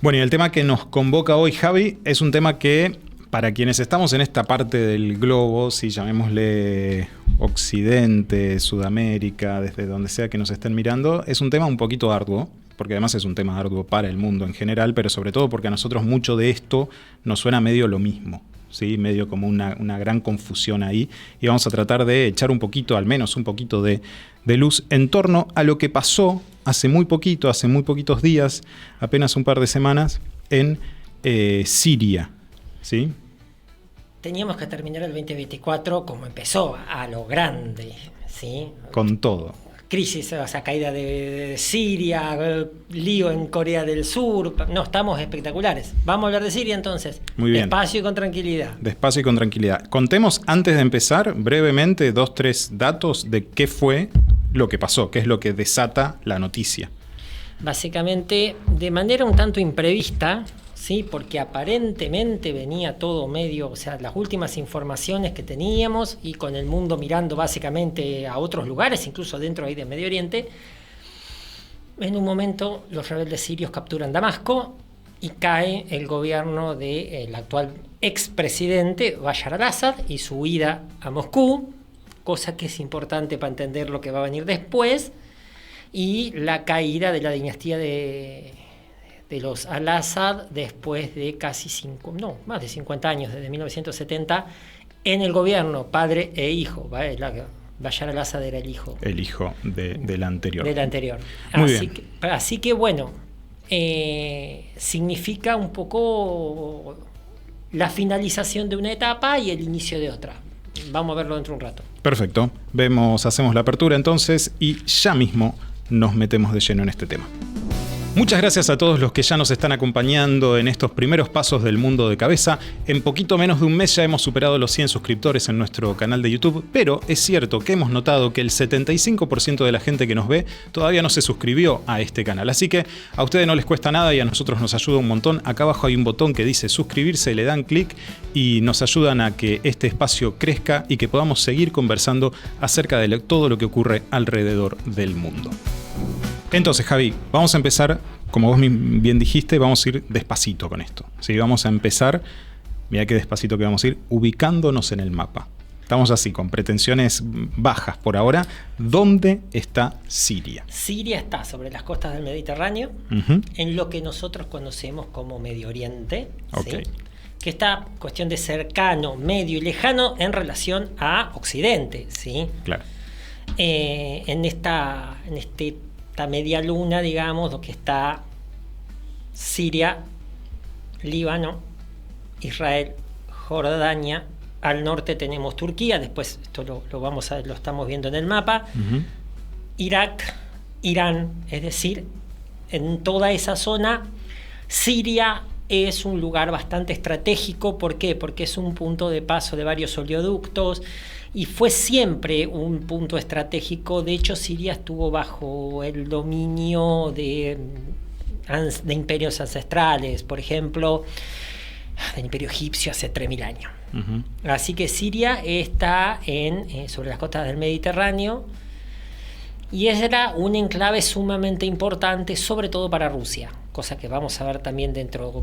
Bueno, y el tema que nos convoca hoy, Javi, es un tema que, para quienes estamos en esta parte del globo, si llamémosle Occidente, Sudamérica, desde donde sea que nos estén mirando, es un tema un poquito arduo, porque además es un tema arduo para el mundo en general, pero sobre todo porque a nosotros mucho de esto nos suena medio lo mismo, ¿sí? Medio como una gran confusión ahí, y vamos a tratar de echar un poquito, al menos un poquito de luz en torno a lo que pasó hace muy poquitos días, apenas un par de semanas, en Siria, ¿sí? Teníamos que terminar el 2024 como empezó, a lo grande, ¿sí? Con todo. Crisis, o sea, caída de Siria, lío en Corea del Sur. No, estamos espectaculares. Vamos a hablar de Siria entonces. Muy bien. Despacio y con tranquilidad. Despacio y con tranquilidad. Contemos, antes de empezar, brevemente 2-3 datos de qué fue lo que pasó, qué es lo que desata la noticia. Básicamente, de manera un tanto imprevista, ¿sí? Porque aparentemente venía todo medio, o sea, las últimas informaciones que teníamos y con el mundo mirando básicamente a otros lugares, incluso dentro ahí de Medio Oriente. En un momento los rebeldes sirios capturan Damasco y cae el gobierno del actual expresidente Bashar al-Assad y su huida a Moscú, cosa que es importante para entender lo que va a venir después, y la caída de la dinastía de los al-Assad después de más de 50 años, desde 1970, en el gobierno, padre e hijo. Bashar al-Assad era el hijo. El hijo del anterior. Del anterior. Muy bien. Así que bueno, significa un poco la finalización de una etapa y el inicio de otra. Vamos a verlo dentro de un rato. Perfecto. Hacemos la apertura entonces y ya mismo nos metemos de lleno en este tema. Muchas gracias a todos los que ya nos están acompañando en estos primeros pasos del Mundo de Cabeza. En poquito menos de un mes ya hemos superado los 100 suscriptores en nuestro canal de YouTube, pero es cierto que hemos notado que el 75% de la gente que nos ve todavía no se suscribió a este canal. Así que a ustedes no les cuesta nada y a nosotros nos ayuda un montón. Acá abajo hay un botón que dice suscribirse, le dan clic y nos ayudan a que este espacio crezca y que podamos seguir conversando acerca de todo lo que ocurre alrededor del mundo. Entonces, Javi, vamos a empezar, como vos bien dijiste, vamos a ir despacito con esto. ¿Sí? Vamos a empezar, mirá qué despacito que vamos a ir, ubicándonos en el mapa. Estamos así, con pretensiones bajas por ahora. ¿Dónde está Siria? Siria está sobre las costas del Mediterráneo, en lo que nosotros conocemos como Medio Oriente. Okay. ¿Sí? Que está cuestión de cercano, medio y lejano en relación a Occidente. ¿Sí? Claro. En esta media luna, digamos, lo que está Siria, Líbano, Israel, Jordania, al norte tenemos Turquía, después esto lo estamos viendo en el mapa, Irak, Irán, es decir, en toda esa zona, Siria es un lugar bastante estratégico. ¿Por qué? Porque es un punto de paso de varios oleoductos y fue siempre un punto estratégico. De hecho, Siria estuvo bajo el dominio de imperios ancestrales, por ejemplo, el imperio egipcio hace 3.000 años. Así que Siria está sobre las costas del Mediterráneo y era un enclave sumamente importante, sobre todo para Rusia, cosa que vamos a ver también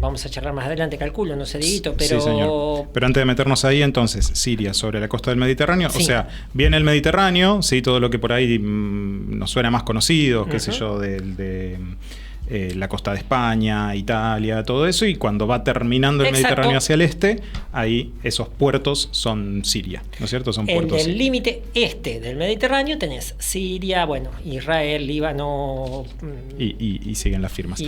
vamos a charlar más adelante, calculo, no sé, Dieguito, pero... Sí, señor. Pero antes de meternos ahí, entonces, Siria sobre la costa del Mediterráneo, sí. O sea, viene el Mediterráneo, sí, todo lo que por ahí nos suena más conocido, qué sé yo, de la costa de España, Italia, todo eso, y cuando va terminando el Mediterráneo hacia el este, ahí esos puertos son Siria, ¿no es cierto? Son puertos. En el límite este del Mediterráneo tenés Siria, Israel, Líbano... Y siguen las firmas.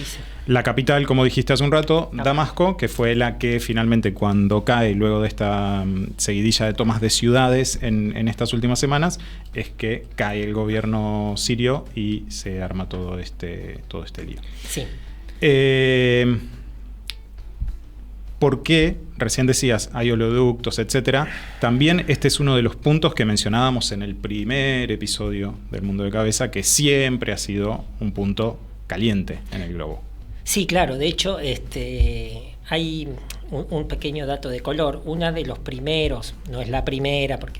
La capital, como dijiste hace un rato, Damasco, que fue la que finalmente cuando cae, luego de esta seguidilla de tomas de ciudades en estas últimas semanas, es que cae el gobierno sirio y se arma todo este lío. Sí. ¿Por qué? Recién decías, hay oleoductos, etcétera. También este es uno de los puntos que mencionábamos en el primer episodio del Mundo de Cabeza, que siempre ha sido un punto caliente en el globo. Sí, claro. De hecho, hay un pequeño dato de color. Una de los primeros, no es la primera, porque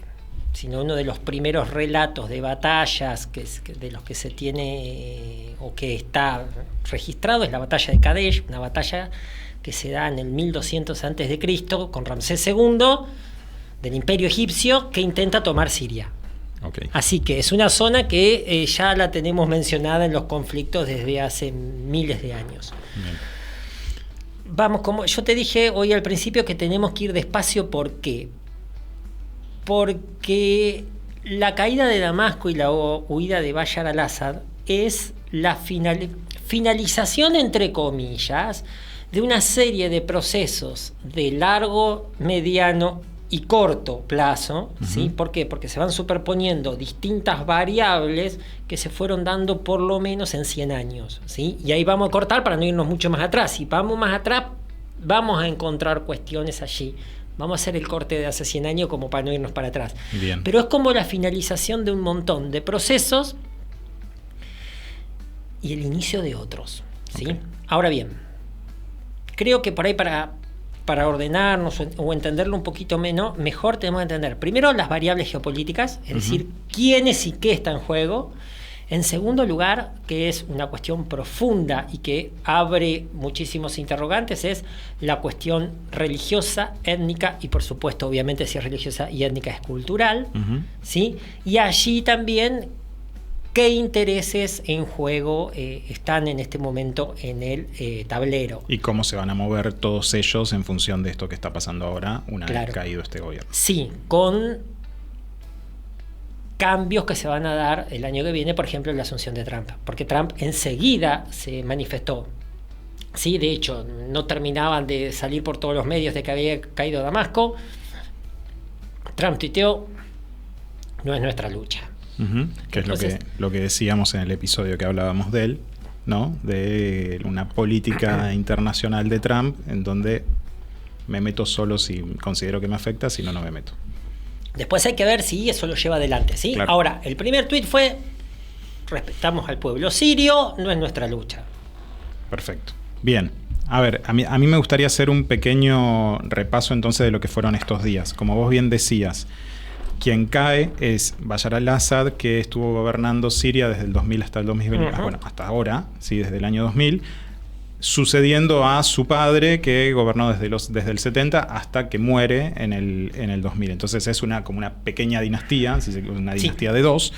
sino uno de los primeros relatos de batallas de los que se tiene o que está registrado es la batalla de Kadesh, una batalla que se da en el 1200 a.C. con Ramsés II del Imperio Egipcio, que intenta tomar Siria. Okay. Así que es una zona que ya la tenemos mencionada en los conflictos desde hace miles de años. Bien. Vamos, como yo te dije hoy al principio, que tenemos que ir despacio. ¿Por qué? Porque la caída de Damasco y la huida de Bashar al-Assad es la finalización, entre comillas, de una serie de procesos de largo, mediano y corto plazo. ¿Sí? ¿Por qué? Porque se van superponiendo distintas variables que se fueron dando por lo menos en 100 años. ¿Sí? Y ahí vamos a cortar para no irnos mucho más atrás. Si vamos más atrás, vamos a encontrar cuestiones allí. Vamos a hacer el corte de hace 100 años como para no irnos para atrás. Bien. Pero es como la finalización de un montón de procesos y el inicio de otros. ¿Sí? Okay. Ahora bien, creo que por ahí para ordenarnos o entenderlo un poquito mejor tenemos que entender primero las variables geopolíticas, es decir, quiénes y qué está en juego. En segundo lugar, que es una cuestión profunda y que abre muchísimos interrogantes, es la cuestión religiosa, étnica y, por supuesto, obviamente, si es religiosa y étnica, es cultural. ¿Sí? Y allí también qué intereses en juego están en este momento en el tablero. Y cómo se van a mover todos ellos en función de esto que está pasando ahora una vez caído este gobierno. Sí, con cambios que se van a dar el año que viene, por ejemplo, en la asunción de Trump, porque Trump enseguida se manifestó. Sí, de hecho, no terminaban de salir por todos los medios de que había caído Damasco. Trump tuiteó: no es nuestra lucha. Que entonces, es lo que decíamos en el episodio que hablábamos de él, ¿no? De una política internacional de Trump en donde me meto solo si considero que me afecta, si no, no me meto. Después hay que ver si eso lo lleva adelante, ¿sí? Claro. Ahora, el primer tuit fue: respetamos al pueblo sirio, no es nuestra lucha. Perfecto. Bien. A ver, a mí me gustaría hacer un pequeño repaso entonces de lo que fueron estos días. Como vos bien decías, quien cae es Bashar al-Assad, que estuvo gobernando Siria desde el 2000 hasta el 2020, bueno, hasta ahora, sí, desde el año 2000, sucediendo a su padre, que gobernó desde el 70 hasta que muere en el 2000. Entonces es como una pequeña dinastía, una dinastía de dos,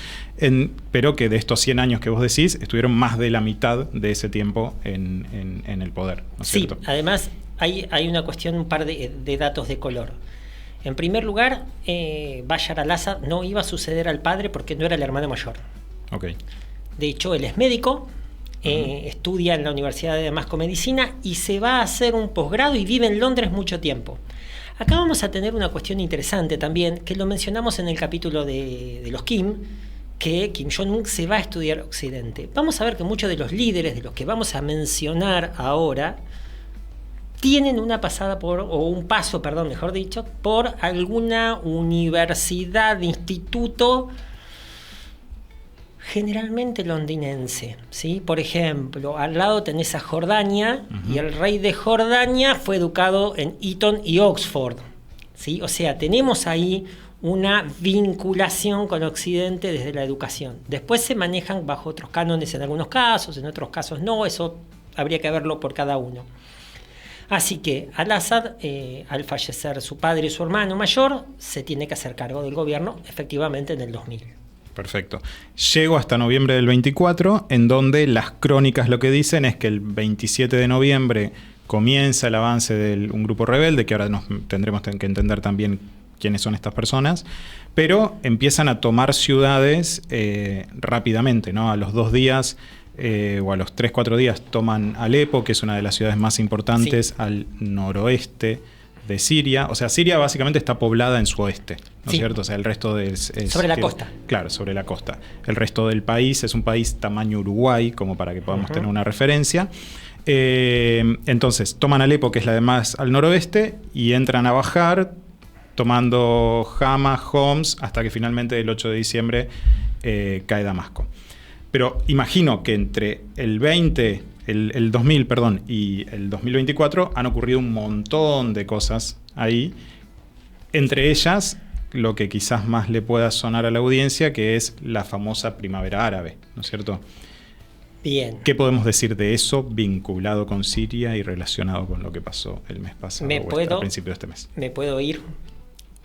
pero que de estos 100 años que vos decís, estuvieron más de la mitad de ese tiempo en el poder, ¿no es cierto? Sí, además hay una cuestión, un par de datos de color. En primer lugar, Bashar al-Assad no iba a suceder al padre porque no era el hermano mayor. Okay. De hecho, él es médico, estudia en la Universidad de Damasco Medicina y se va a hacer un posgrado y vive en Londres mucho tiempo. Acá vamos a tener una cuestión interesante también, que lo mencionamos en el capítulo de los Kim, que Kim Jong-un se va a estudiar Occidente. Vamos a ver que muchos de los líderes de los que vamos a mencionar ahora tienen una pasada un paso, mejor dicho, por alguna universidad, instituto, generalmente londinense, ¿sí? Por ejemplo, al lado tenés a Jordania, y el rey de Jordania fue educado en Eton y Oxford, ¿sí? O sea, tenemos ahí una vinculación con Occidente desde la educación. Después se manejan bajo otros cánones en algunos casos, en otros casos no, eso habría que verlo por cada uno. Así que al-Assad, al fallecer su padre y su hermano mayor, se tiene que hacer cargo del gobierno, efectivamente, en el 2000. Perfecto. Llego hasta noviembre del 24, en donde las crónicas lo que dicen es que el 27 de noviembre comienza el avance de un grupo rebelde, que ahora tendremos que entender también quiénes son estas personas, pero empiezan a tomar ciudades rápidamente, ¿no? A los 2 días o a los 3-4 días toman Alepo, que es una de las ciudades más importantes al noroeste de Siria. O sea, Siria básicamente está poblada en su oeste, ¿no es cierto? O sea, el resto es sobre la costa. Claro, sobre la costa. El resto del país es un país tamaño Uruguay, como para que podamos tener una referencia. Entonces, toman Alepo, que es la de más al noroeste, y entran a bajar, tomando Hama, Homs, hasta que finalmente el 8 de diciembre cae Damasco. Pero imagino que entre el 2000, y el 2024 han ocurrido un montón de cosas ahí. Entre ellas, lo que quizás más le pueda sonar a la audiencia, que es la famosa primavera árabe, ¿no es cierto? Bien. ¿Qué podemos decir de eso vinculado con Siria y relacionado con lo que pasó el mes pasado a principio de este mes? ¿Me puedo ir?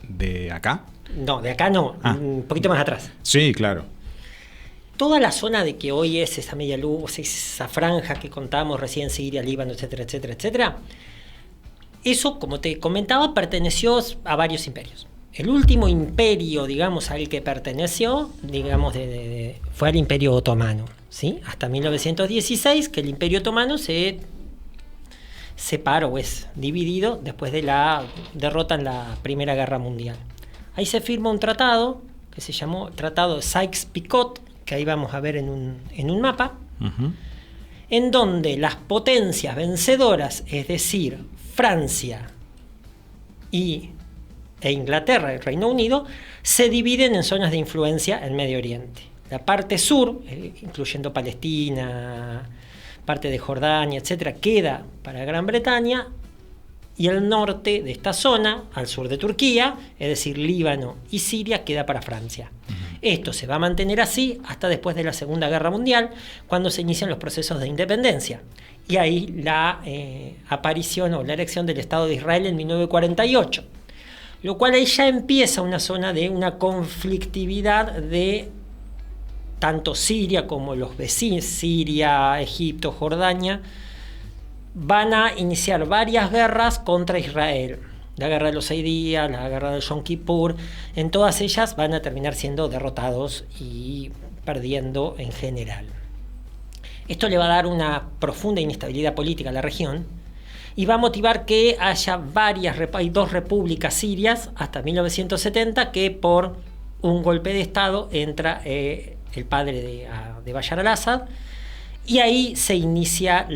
¿De acá? No, de acá no, un poquito más atrás. Sí, claro. Toda la zona de que hoy es esa media luz, esa franja que contamos recién, Siria, Líbano, etcétera, etcétera, etcétera, eso, como te comentaba, perteneció a varios imperios. El último imperio, digamos, al que perteneció, digamos, fue al Imperio Otomano, ¿sí? Hasta 1916, que el Imperio Otomano se separa o es dividido después de la derrota en la Primera Guerra Mundial. Ahí se firma un tratado que se llamó Tratado de Sykes-Picot, que ahí vamos a ver en un mapa, en donde las potencias vencedoras, es decir, Francia e Inglaterra, el Reino Unido, se dividen en zonas de influencia en Medio Oriente. La parte sur, incluyendo Palestina, parte de Jordania, etcétera, queda para Gran Bretaña, y el norte de esta zona, al sur de Turquía, es decir, Líbano y Siria, queda para Francia. Esto se va a mantener así hasta después de la Segunda Guerra Mundial, cuando se inician los procesos de independencia. Y ahí la aparición o la erección del Estado de Israel en 1948. Lo cual ahí ya empieza una zona de una conflictividad de tanto Siria como los vecinos, Siria, Egipto, Jordania, van a iniciar varias guerras contra Israel. La guerra de los 6 días, la guerra del Yom Kippur, en todas ellas van a terminar siendo derrotados y perdiendo en general. Esto le va a dar una profunda inestabilidad política a la región y va a motivar que haya hay 2 repúblicas sirias hasta 1970, que por un golpe de Estado entra el padre de Bashar al-Assad, y ahí se inicia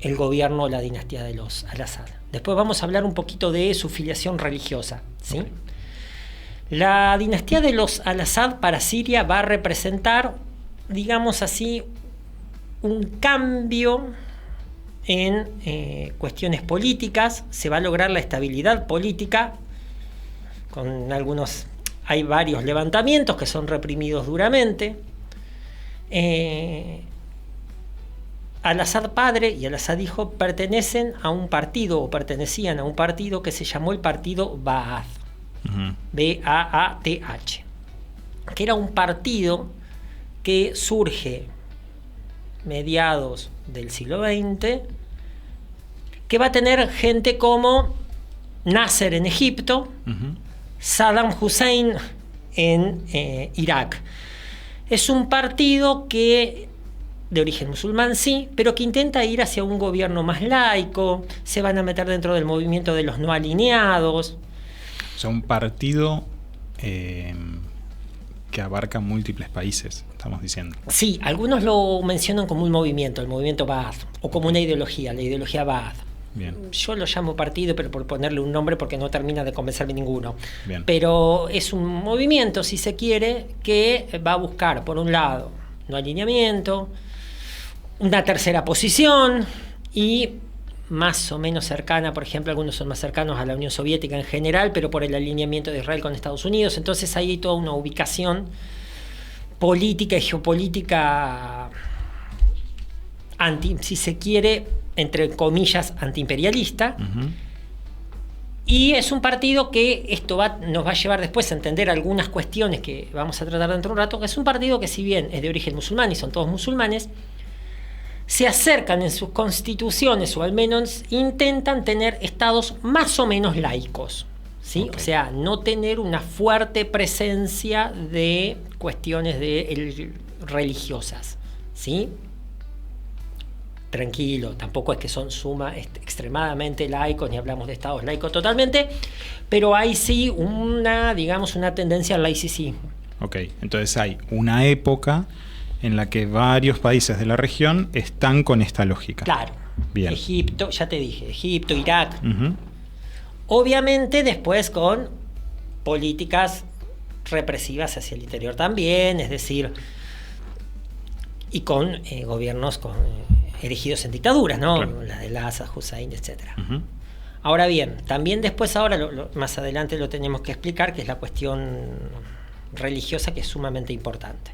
el gobierno, la dinastía de los al-Assad. Después vamos a hablar un poquito de su filiación religiosa, ¿sí? Okay. La dinastía de los al-Assad para Siria va a representar, digamos así, un cambio en cuestiones políticas. Se va a lograr la estabilidad política con hay varios levantamientos que son reprimidos duramente. Al-Assad padre y Al-Assad hijo pertenecían a un partido que se llamó el partido Ba'ath, B-A-A-T-H, que era un partido que surge mediados del siglo XX, que va a tener gente como Nasser en Egipto, Saddam Hussein en Irak. Es un partido que de origen musulmán, sí, pero que intenta ir hacia un gobierno más laico. Se van a meter dentro del movimiento de los no alineados. O sea, un partido que abarca múltiples países, estamos diciendo. Sí, algunos lo mencionan como un movimiento, el movimiento Ba'ath, o como una ideología, la ideología Ba'ath. Bien. Yo lo llamo partido, pero por ponerle un nombre, porque no termina de convencerme ninguno. Bien. Pero es un movimiento, si se quiere, que va a buscar, por un lado, no alineamiento, una tercera posición y más o menos cercana, por ejemplo, algunos son más cercanos a la Unión Soviética en general, pero por el alineamiento de Israel con Estados Unidos. Entonces ahí hay toda una ubicación política y geopolítica si se quiere, entre comillas, antiimperialista. Y es un partido que esto nos va a llevar después a entender algunas cuestiones que vamos a tratar dentro de un rato, que es un partido que, si bien es de origen musulmán y son todos musulmanes, se acercan en sus constituciones, o al menos intentan tener estados más o menos laicos, ¿sí? Okay. O sea, no tener una fuerte presencia de cuestiones religiosas, ¿sí? Tranquilo, tampoco es que son extremadamente laicos, ni hablamos de estados laicos totalmente, pero hay sí una tendencia al laicismo. Ok, entonces hay una época en la que varios países de la región están con esta lógica. Claro. Bien. Egipto, ya te dije, Egipto, Irak. Obviamente después con políticas represivas hacia el interior también, es decir, y con gobiernos erigidos en dictaduras, ¿no? Claro. La de Assad, Hussein, etc. Ahora bien, también después ahora, más adelante lo tenemos que explicar, que es la cuestión religiosa, que es sumamente importante.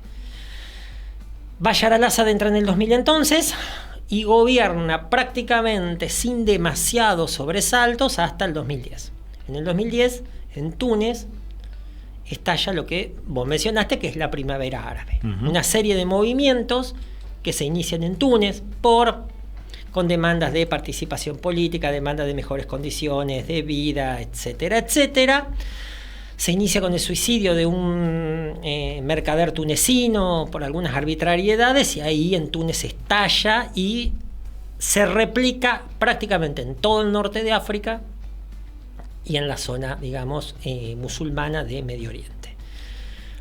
Bashar al-Assad entra en el 2000 entonces y gobierna prácticamente sin demasiados sobresaltos hasta el 2010. En el 2010, en Túnez, estalla lo que vos mencionaste, que es la primavera árabe. Una serie de movimientos que se inician en Túnez con demandas de participación política, demandas de mejores condiciones de vida, etcétera, etcétera. Se inicia con el suicidio de un mercader tunecino por algunas arbitrariedades, y ahí en Túnez estalla y se replica prácticamente en todo el norte de África y en la zona, digamos, musulmana de Medio Oriente.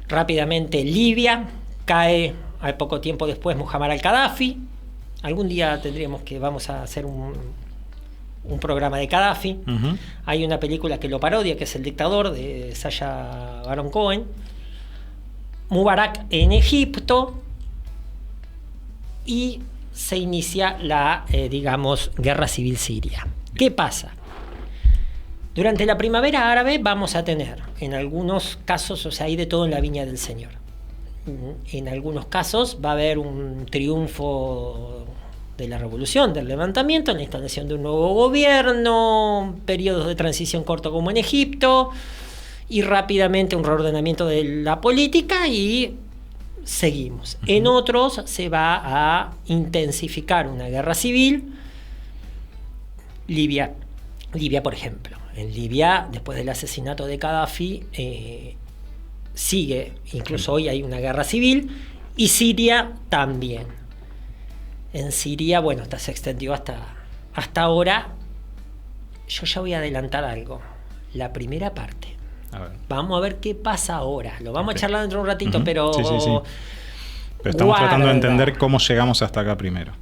Rápidamente Libia, cae al poco tiempo después Muammar al-Qaddafi. Algún día vamos a hacer un programa de Gaddafi. Hay una película que lo parodia, que es El dictador, de Sacha Baron Cohen. Mubarak en Egipto, y se inicia la, guerra civil siria. ¿Qué pasa? Durante la primavera árabe vamos a tener, en algunos casos, o sea, hay de todo en la viña del Señor. En algunos casos va a haber un triunfo de la revolución, del levantamiento, la instalación de un nuevo gobierno, periodos de transición corto como en Egipto, y rápidamente un reordenamiento de la política, y seguimos. En otros se va a intensificar una guerra civil. Libia, por ejemplo. En Libia, después del asesinato de Gaddafi, sigue, incluso hoy hay una guerra civil, y Siria también. En Siria, bueno, se extendió hasta ahora. Yo ya voy a adelantar algo. La primera parte. Vamos a ver qué pasa ahora. Lo vamos a charlar dentro de un ratito, pero... Sí. Pero estamos tratando de entender cómo llegamos hasta acá primero.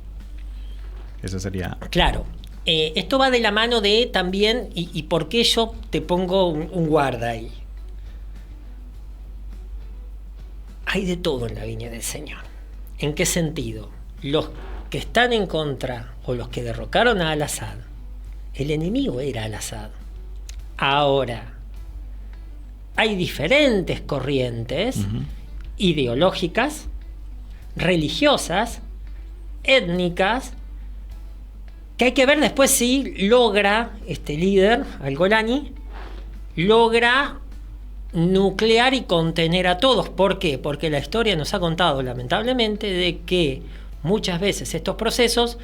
Eso sería... Claro. Esto va de la mano de también, y por qué yo te pongo un guarda ahí. Hay de todo en la viña del Señor. ¿En qué sentido? Los que están en contra, o los que derrocaron a Al-Assad, el enemigo era Al-Assad. Ahora, hay diferentes corrientes ideológicas, religiosas, étnicas, que hay que ver después si logra este líder, al-Golani, logra nuclear y contener a todos. ¿Por qué? Porque la historia nos ha contado, lamentablemente, de que muchas veces estos procesos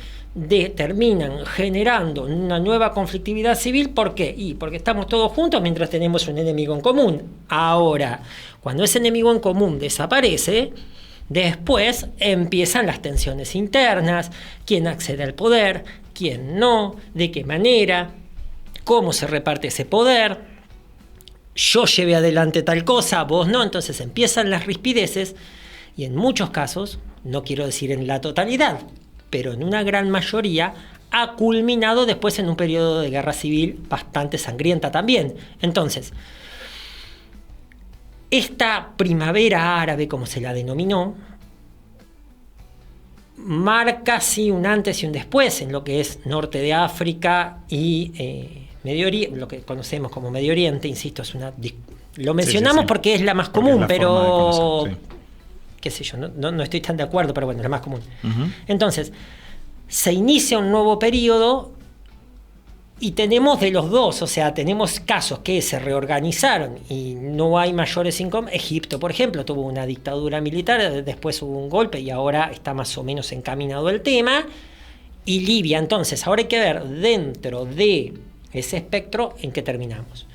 terminan generando una nueva conflictividad civil. ¿Por qué? Porque estamos todos juntos mientras tenemos un enemigo en común. Ahora, cuando ese enemigo en común desaparece, después empiezan las tensiones internas, quién accede al poder, quién no, de qué manera, cómo se reparte ese poder. Yo llevé adelante tal cosa, vos no. Entonces empiezan las rispideces, y en muchos casos, no quiero decir en la totalidad, pero en una gran mayoría, ha culminado después en un periodo de guerra civil bastante sangrienta también. Entonces, esta primavera árabe, como se la denominó, marca sí un antes y un después en lo que es norte de África y Medio Oriente, lo que conocemos como Medio Oriente. Insisto, lo mencionamos porque es la más común, pero qué sé yo, no estoy tan de acuerdo, pero bueno, es la más común. Entonces, se inicia un nuevo periodo, y tenemos de los dos, o sea, tenemos casos que se reorganizaron y no hay mayores inconvenientes. Egipto, por ejemplo, tuvo una dictadura militar, después hubo un golpe y ahora está más o menos encaminado el tema. Y Libia, entonces, ahora hay que ver dentro de ese espectro en qué terminamos.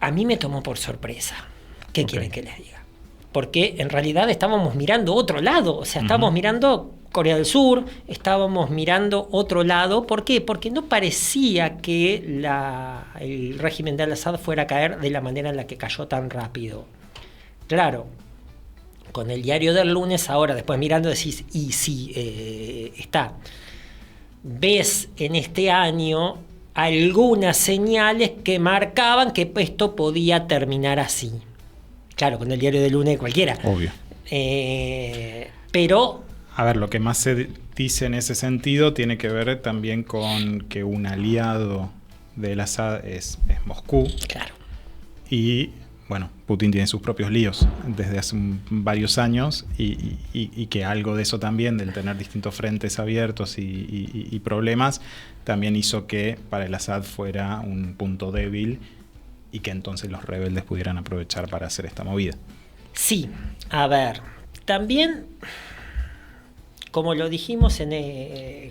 A mí me tomó por sorpresa. ¿Qué quieren que les diga? Porque en realidad estábamos mirando otro lado, o sea, estábamos mirando Corea del Sur, estábamos mirando otro lado. ¿Por qué? Porque no parecía que el régimen de Al-Assad fuera a caer de la manera en la que cayó tan rápido. Claro, con el diario del lunes ahora, después mirando, decís, y sí, está. Ves en este año algunas señales que marcaban que esto podía terminar así. Claro, con el diario del lunes cualquiera. Obvio. Pero... A ver, lo que más se matice en ese sentido tiene que ver también con que un aliado del Assad es Moscú. Claro. Y bueno, Putin tiene sus propios líos desde hace varios años y que algo de eso también, del tener distintos frentes abiertos y problemas, también hizo que para el Assad fuera un punto débil y que entonces los rebeldes pudieran aprovechar para hacer esta movida. Sí, a ver, también, como lo dijimos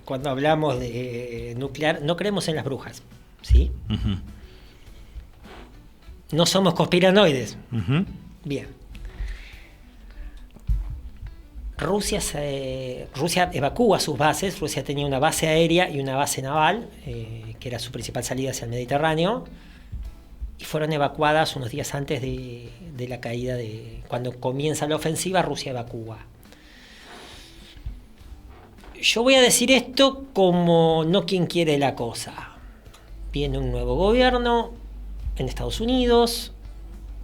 cuando hablamos de nuclear, no creemos en las brujas, ¿sí? Uh-huh. No somos conspiranoides. Uh-huh. Bien. Rusia evacúa sus bases. Rusia tenía una base aérea y una base naval, que era su principal salida hacia el Mediterráneo, y fueron evacuadas unos días antes de la caída cuando comienza la ofensiva. Rusia evacúa. Yo voy a decir esto como no quien quiere la cosa. Viene un nuevo gobierno en Estados Unidos,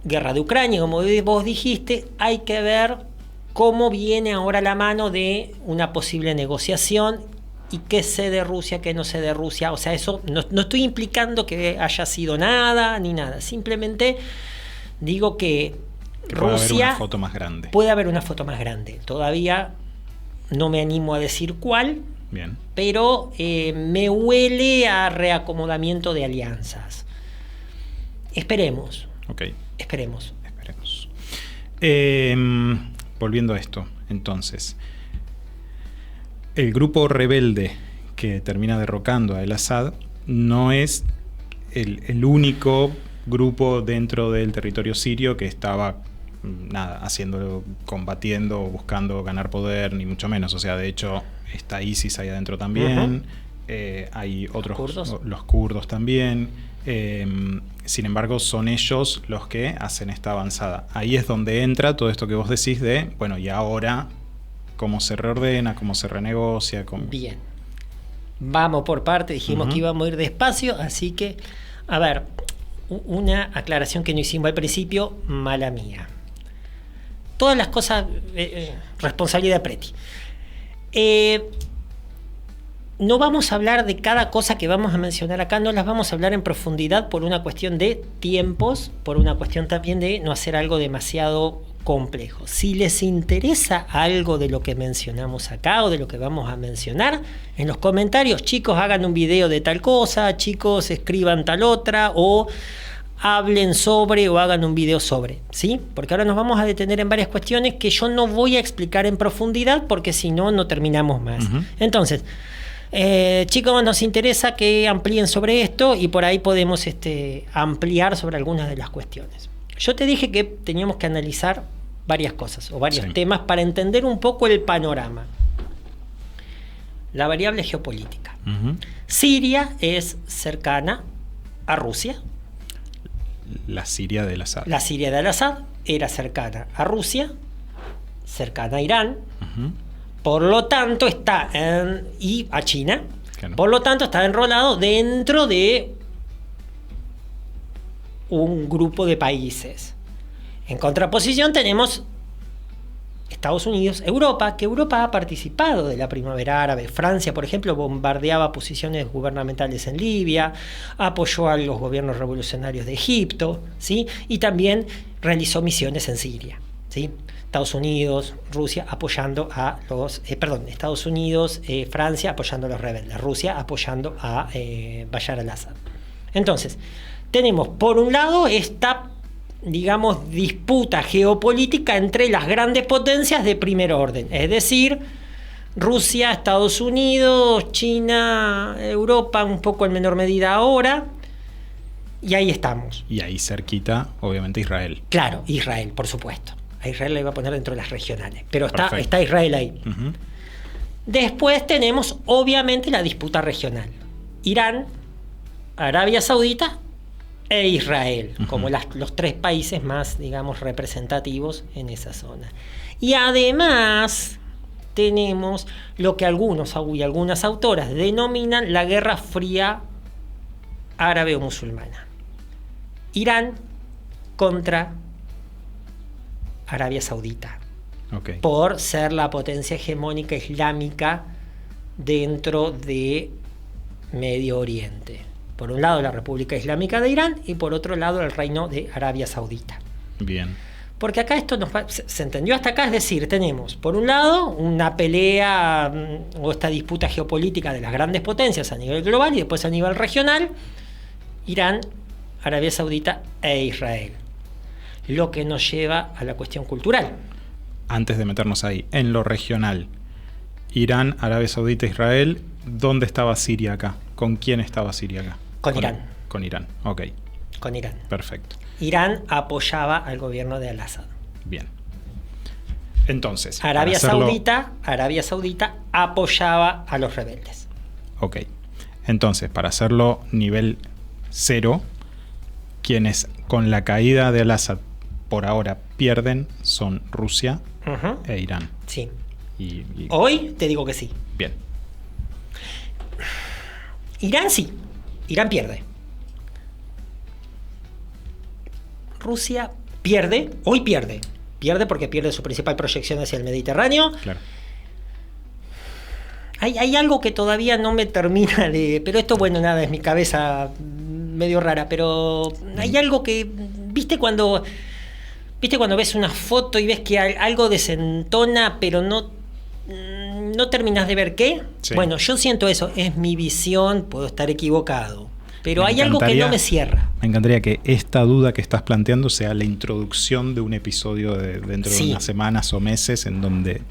guerra de Ucrania, como vos dijiste, hay que ver cómo viene ahora la mano de una posible negociación y qué cede Rusia, qué no cede Rusia. O sea, eso no estoy implicando que haya sido nada ni nada, simplemente digo que puede Rusia haber una foto más grande. Puede haber una foto más grande. Todavía no me animo a decir cuál. Bien. Pero me huele a reacomodamiento de alianzas. Esperemos. Ok. Esperemos. Volviendo a esto, entonces, el grupo rebelde que termina derrocando a el Assad no es el único grupo dentro del territorio sirio que estaba combatiendo o buscando ganar poder, ni mucho menos. O sea, de hecho, está ISIS ahí adentro también. Uh-huh. Hay otros, los kurdos también. Sin embargo, son ellos los que hacen esta avanzada. Ahí es donde entra todo esto que vos decís de, bueno, y ahora, cómo se reordena, cómo se renegocia. Bien. Vamos por parte, dijimos que íbamos a ir despacio, así que, a ver, una aclaración que no hicimos al principio, mala mía. Todas las cosas, responsabilidad de Preti. No vamos a hablar de cada cosa que vamos a mencionar acá, no las vamos a hablar en profundidad por una cuestión de tiempos, por una cuestión también de no hacer algo demasiado complejo. Si les interesa algo de lo que mencionamos acá o de lo que vamos a mencionar, en los comentarios, chicos, hagan un video de tal cosa, chicos, escriban tal otra, o hablen sobre o hagan un video sobre, ¿sí? Porque ahora nos vamos a detener en varias cuestiones que yo no voy a explicar en profundidad porque si no, no terminamos más. Uh-huh. Entonces, chicos, nos interesa que amplíen sobre esto y por ahí podemos ampliar sobre algunas de las cuestiones. Yo te dije que teníamos que analizar varias cosas o varios temas para entender un poco el panorama. La variable geopolítica. Uh-huh. Siria es cercana a Rusia. La Siria del Assad. La Siria del Assad era cercana a Rusia, cercana a Irán. Uh-huh. Por lo tanto, y a China. Claro. Por lo tanto, está enrolado dentro de un grupo de países. En contraposición tenemos Estados Unidos, Europa, que Europa ha participado de la primavera árabe. Francia, por ejemplo, bombardeaba posiciones gubernamentales en Libia, apoyó a los gobiernos revolucionarios de Egipto, ¿sí? Y también realizó misiones en Siria, ¿sí? Estados Unidos, Rusia apoyando a los... Estados Unidos, Francia apoyando a los rebeldes, Rusia apoyando a Bashar al-Assad. Entonces, tenemos por un lado esta, digamos, disputa geopolítica entre las grandes potencias de primer orden, es decir, Rusia, Estados Unidos, China, Europa, un poco en menor medida ahora, y ahí estamos. Y ahí cerquita, obviamente, Israel. Claro, Israel, por supuesto. A Israel la iba a poner dentro de las regionales, pero está Israel ahí. Uh-huh. Después tenemos, obviamente, la disputa regional. Irán, Arabia Saudita e Israel, uh-huh, como los tres países más, digamos, representativos en esa zona. Y además tenemos lo que algunas autoras denominan la Guerra Fría árabe o musulmana. Irán contra Arabia Saudita, por ser la potencia hegemónica islámica dentro de Medio Oriente. Por un lado la República Islámica de Irán y por otro lado el Reino de Arabia Saudita. Bien. Porque acá esto se entendió hasta acá, es decir, tenemos por un lado una pelea o esta disputa geopolítica de las grandes potencias a nivel global y después a nivel regional, Irán, Arabia Saudita e Israel. Lo que nos lleva a la cuestión cultural. Antes de meternos ahí, en lo regional, Irán, Arabia Saudita, Israel, ¿dónde estaba Siria acá? ¿Con quién estaba Siria acá? Con Irán. Con Irán, ok. Con Irán. Perfecto. Irán apoyaba al gobierno de Al-Assad. Bien. Entonces, Arabia Saudita apoyaba a los rebeldes. Ok. Entonces, para hacerlo nivel 0, quienes con la caída de Al-Assad por ahora pierden son Rusia e Irán. Sí. Y hoy te digo que sí. Bien. Irán sí. Irán pierde. Rusia pierde. Hoy pierde. Pierde porque pierde su principal proyección hacia el Mediterráneo. Claro. Hay algo que todavía no me termina de... Pero esto, bueno, nada, es mi cabeza medio rara. Pero hay algo que... ¿Viste cuando ves una foto y ves que algo desentona, pero no terminas de ver qué? Sí. Bueno, yo siento eso. Es mi visión, puedo estar equivocado. Pero hay algo que no me cierra. Me encantaría que esta duda que estás planteando sea la introducción de un episodio dentro de unas semanas o meses en donde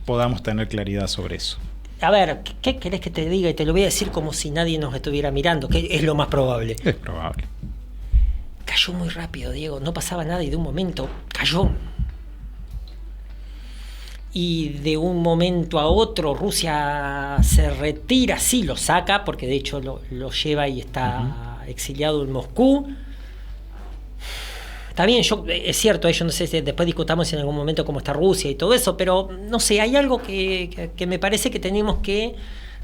podamos tener claridad sobre eso. A ver, ¿qué querés que te diga? Y te lo voy a decir como si nadie nos estuviera mirando, que es lo más probable. Es probable. Cayó muy rápido, Diego. No pasaba nada y de un momento cayó. Y de un momento a otro Rusia se retira, sí lo saca, porque de hecho lo lleva y está exiliado en Moscú. Está bien, es cierto, yo no sé si después discutamos en algún momento cómo está Rusia y todo eso, pero no sé, hay algo que me parece que tenemos que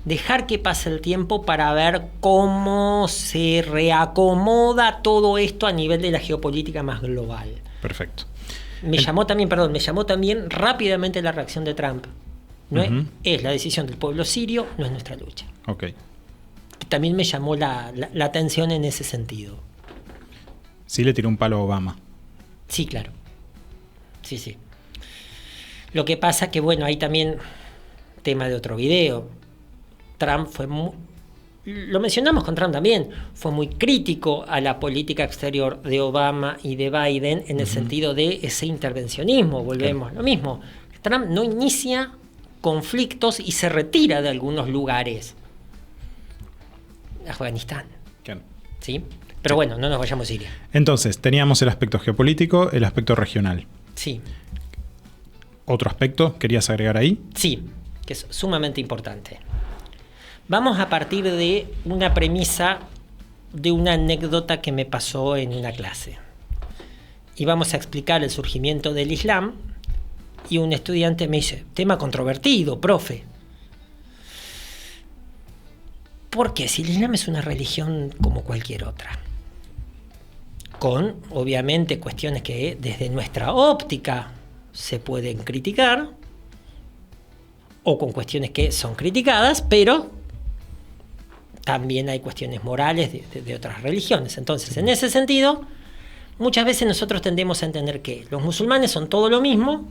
dejar que pase el tiempo para ver cómo se reacomoda todo esto a nivel de la geopolítica más global. Perfecto. Me llamó también rápidamente la reacción de Trump. No es la decisión del pueblo sirio, no es nuestra lucha. Ok. También me llamó la atención en ese sentido. Sí le tiró un palo a Obama. Sí, claro. Sí. Lo que pasa que, bueno, hay también tema de otro video. Trump fue lo mencionamos con Trump también, fue muy crítico a la política exterior de Obama y de Biden en el sentido de ese intervencionismo. Volvemos a lo mismo. Trump no inicia conflictos y se retira de algunos lugares. Afganistán. ¿Sí? Pero bueno, no nos vayamos a Siria. Entonces, teníamos el aspecto geopolítico, el aspecto regional. Sí. ¿Otro aspecto querías agregar ahí? Sí, que es sumamente importante. Vamos a partir de una premisa de una anécdota que me pasó en una clase. Y vamos a explicar el surgimiento del Islam y un estudiante me dice, tema controvertido, profe. ¿Por qué? Si el Islam es una religión como cualquier otra. Con, obviamente, cuestiones que desde nuestra óptica se pueden criticar o con cuestiones que son criticadas, pero también hay cuestiones morales de otras religiones. Entonces, en ese sentido, muchas veces nosotros tendemos a entender que los musulmanes son todo lo mismo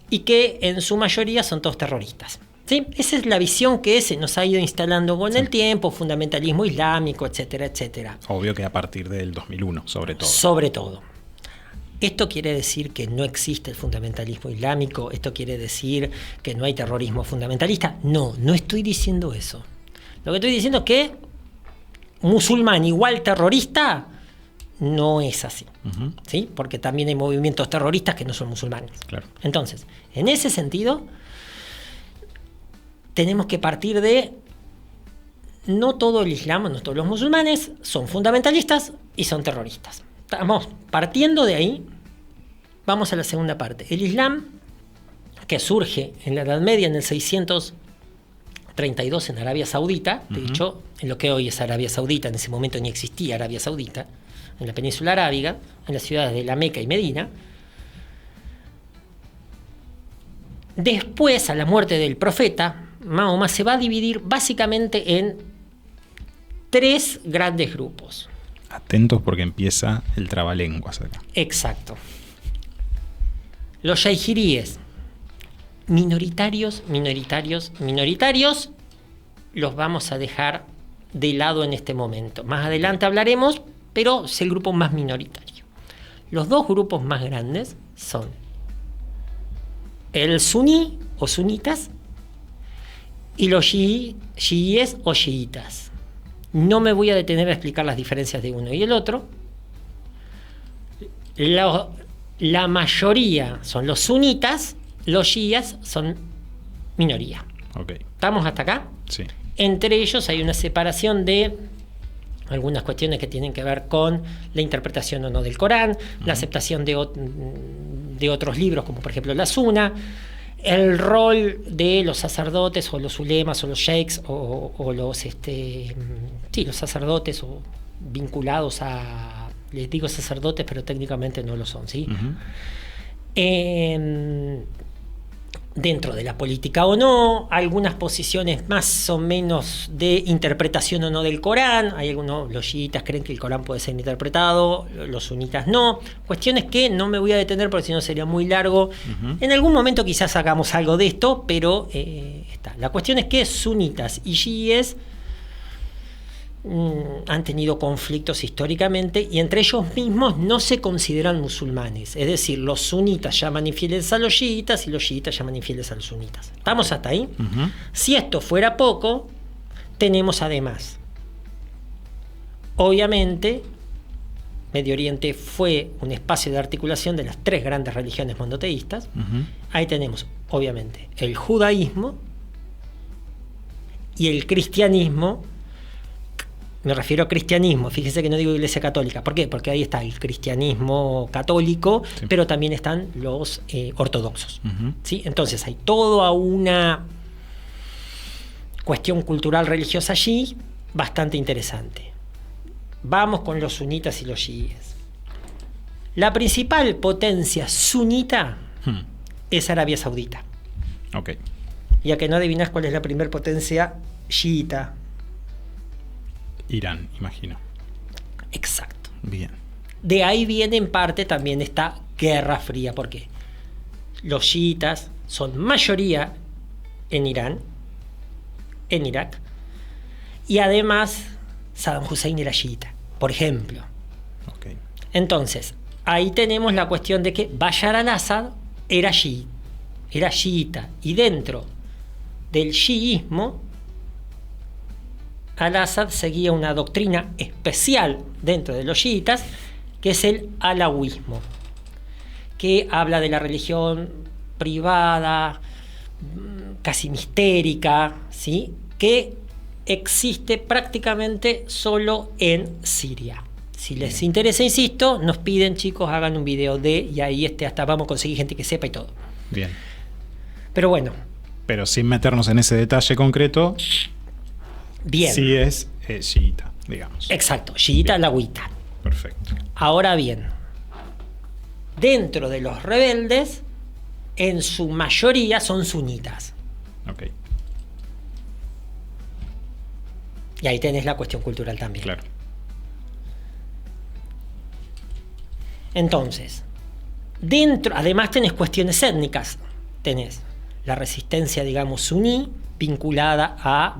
y que en su mayoría son todos terroristas. ¿Sí? Esa es la visión que se nos ha ido instalando con el tiempo, fundamentalismo islámico, etcétera, etcétera. Obvio que a partir del 2001, sobre todo. Sobre todo. ¿Esto quiere decir que no existe el fundamentalismo islámico? ¿Esto quiere decir que no hay terrorismo fundamentalista? No, no estoy diciendo eso. Lo que estoy diciendo es que musulmán igual terrorista no es así. ¿Sí? Porque también hay movimientos terroristas que no son musulmanes. Claro. Entonces, en ese sentido, tenemos que partir de no todo el Islam, no todos los musulmanes son fundamentalistas y son terroristas. Estamos partiendo de ahí, vamos a la segunda parte. El Islam, que surge en la Edad Media, en el 632 en Arabia Saudita, de hecho, en lo que hoy es Arabia Saudita, en ese momento ni existía Arabia Saudita, en la península arábiga, en las ciudades de La Meca y Medina, Después, a la muerte del profeta, Mahoma se va a dividir básicamente en 3 grandes grupos. Atentos porque empieza el trabalenguas acá. Exacto. Los yaijiríes, minoritarios, los vamos a dejar de lado en este momento. Más adelante hablaremos, pero es el grupo más minoritario. Los 2 grupos más grandes son el suní o sunitas y los chiíes o chiitas. No me voy a detener a explicar las diferencias de uno y el otro. La mayoría son los sunitas, los chiíes son minoría. Okay. ¿Estamos hasta acá? Sí. Entre ellos hay una separación de algunas cuestiones que tienen que ver con la interpretación o no del Corán, la aceptación de otros libros, como por ejemplo la Suna, el rol de los sacerdotes o los ulemas o los sheikhs o los los sacerdotes o vinculados a, les digo sacerdotes, pero técnicamente no lo son, ¿sí? Dentro de la política o no, algunas posiciones más o menos de interpretación o no del Corán. Hay algunos, los chiitas creen que el Corán puede ser interpretado, los sunitas no. Cuestiones que no me voy a detener porque si no sería muy largo. En algún momento quizás hagamos algo de esto, pero está. La cuestión es que sunitas y chiíes han tenido conflictos históricamente y entre ellos mismos no se consideran musulmanes. Es decir, los sunitas llaman infieles a los chiitas y los chiitas llaman infieles a los sunitas. ¿Estamos hasta ahí? Si esto fuera poco, tenemos además, obviamente, Medio Oriente fue un espacio de articulación de las 3 grandes religiones monoteístas. Ahí tenemos, obviamente, el judaísmo y el cristianismo. Me refiero a cristianismo, fíjese que no digo Iglesia Católica. ¿Por qué? Porque ahí está el cristianismo católico, sí, pero también están los ortodoxos. ¿Sí? Entonces hay toda una cuestión cultural religiosa allí bastante interesante. Vamos con los sunitas y los chiíes. La principal potencia sunita es Arabia Saudita. Okay. Ya que no adivinas cuál es la primera potencia chiita. Irán, imagino. Exacto. Bien. De ahí viene en parte también esta Guerra Fría, porque los chiitas son mayoría en Irán, en Irak, y además Saddam Hussein era chiita, por ejemplo. Okay. Entonces, ahí tenemos la cuestión de que Bashar al-Assad era chiita, y dentro del chiismo al-Assad seguía una doctrina especial dentro de los chiitas, que es el alawismo, que habla de la religión privada, casi mistérica, ¿sí? Que existe prácticamente solo en Siria. Si les interesa, insisto, nos piden, chicos, hagan un video y ahí hasta vamos a conseguir gente que sepa y todo. Bien. Pero bueno. Pero sin meternos en ese detalle concreto... Bien. Sí es chiita, digamos. Exacto, chiita alawita. Perfecto. Ahora bien, dentro de los rebeldes, en su mayoría son sunitas. Ok. Y ahí tenés la cuestión cultural también. Claro. Entonces, además tenés cuestiones étnicas. Tenés la resistencia, digamos, suní, vinculada a,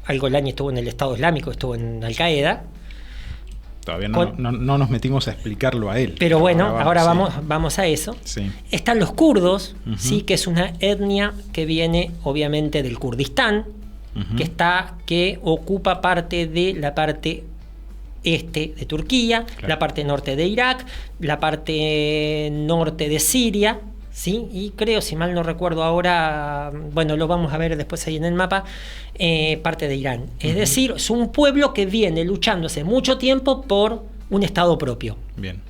Al-Golani estuvo en el Estado Islámico, estuvo en Al-Qaeda. Todavía no nos metimos a explicarlo a él. Pero bueno, ahora vamos a eso. Sí. Están los kurdos, ¿sí? Que es una etnia que viene obviamente del Kurdistán, que ocupa parte de la parte este de Turquía, claro, la parte norte de Irak, la parte norte de Siria, ¿sí? Y creo, si mal no recuerdo ahora, lo vamos a ver después ahí en el mapa, parte de Irán. Es decir, es un pueblo que viene luchando hace mucho tiempo por un estado propio. Bien.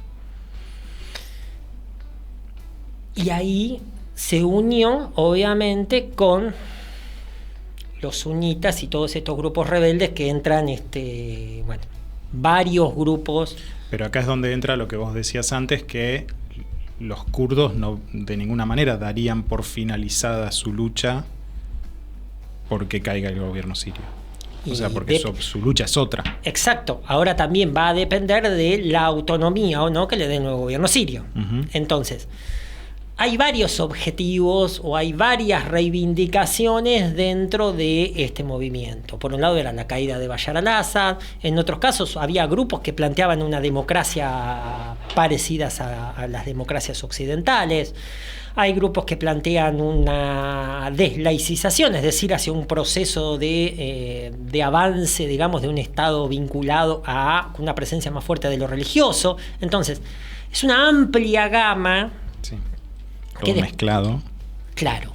Y ahí se unió, obviamente, con los sunitas y todos estos grupos rebeldes que entran, varios grupos. Pero acá es donde entra lo que vos decías antes, que los kurdos no de ninguna manera darían por finalizada su lucha porque caiga el gobierno sirio. O sea, porque su lucha es otra. Exacto. Ahora también va a depender de la autonomía o no que le dé el nuevo gobierno sirio. Uh-huh. Entonces, hay varios objetivos o hay varias reivindicaciones dentro de este movimiento. Por un lado era la caída de Bashar al-Assad, en otros casos había grupos que planteaban una democracia parecidas a las democracias occidentales. Hay grupos que plantean una deslaicización, es decir, hacia un proceso de avance, digamos, de un Estado vinculado a una presencia más fuerte de lo religioso. Entonces, es una amplia gama. Sí. Todo mezclado. Claro.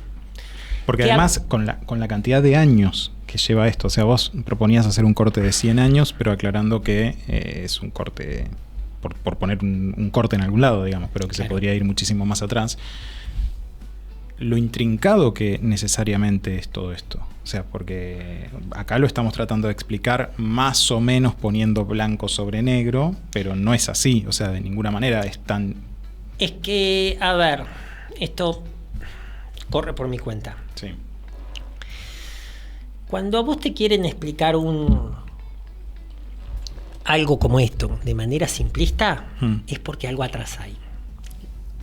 Porque además, con la cantidad de años que lleva esto, o sea, vos proponías hacer un corte de 100 años, pero aclarando que es un corte, por poner un corte en algún lado, digamos, pero que se podría ir muchísimo más atrás. Lo intrincado que necesariamente es todo esto. O sea, porque acá lo estamos tratando de explicar más o menos poniendo blanco sobre negro, pero no es así. O sea, de ninguna manera es tan... Es que, a ver, esto corre por mi cuenta. Sí. Cuando a vos te quieren explicar algo como esto de manera simplista, es porque algo atrás hay.